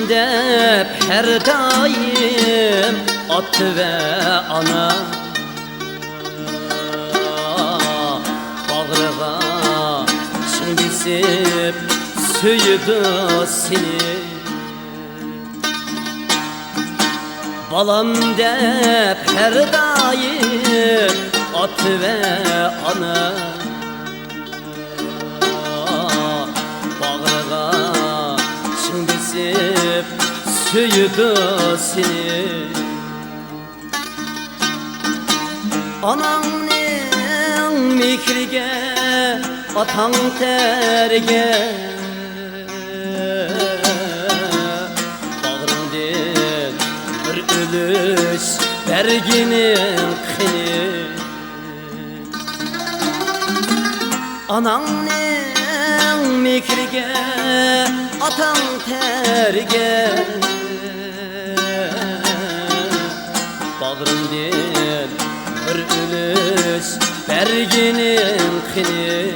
dep her daim attı ve ana bağrığa çın bisip süydü seni. Balam dep her daim attı ve ana bağrığa çın bisip süydü seni. Ananın mikrige atan terge bağrımdın bir ölüş berginin kini. Ananın mikrige atan terge bağrımdın bir ölüş berginin kini.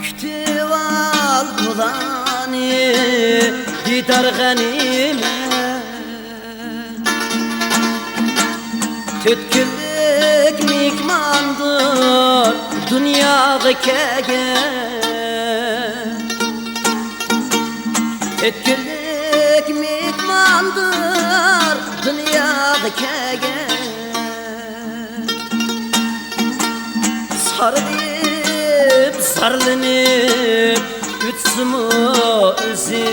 Kütüv al kulani didar ganime tütkülük mikmandır dünyada kege. Tütkülük mikmandır dünyada kege. Sarılıp sarlanıp ütsümü özü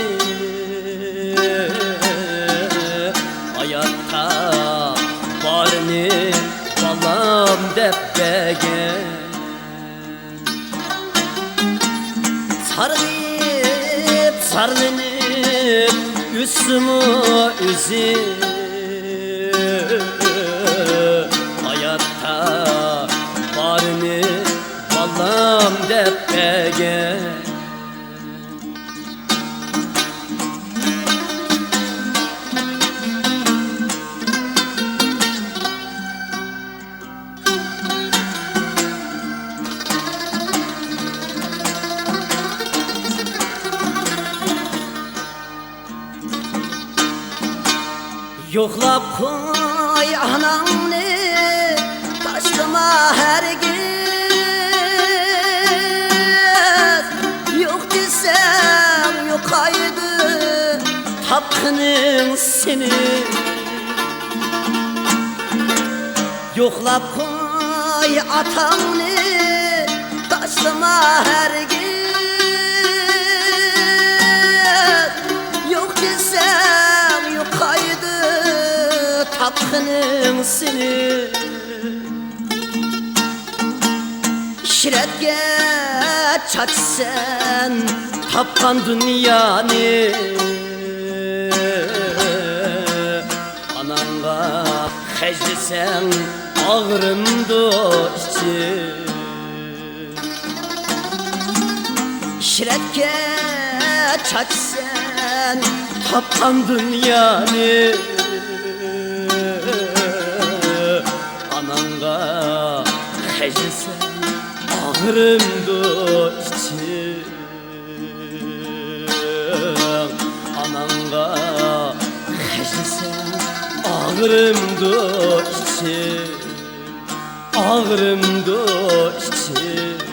hayatta barını balam debbege. Sarılıp sarlanıp ütsümü özü hayatta barını balam debbege. Yoklap koy ananı taşlama hergiz. Yok desem yokaydı tapkının seni. Yoklap koy atanı taşlama hergiz. Yok desem yokaydı tapkının seni. İşretge çaçsen tapkan dünyanı. Ananga hecdesen ağrımdı içi. İşretge çaçsen tapkan dünyanı. Ananga hecdesen ağrımdı içi. Ananga hecdesen ağrımdı içi. Ağrımdı içi.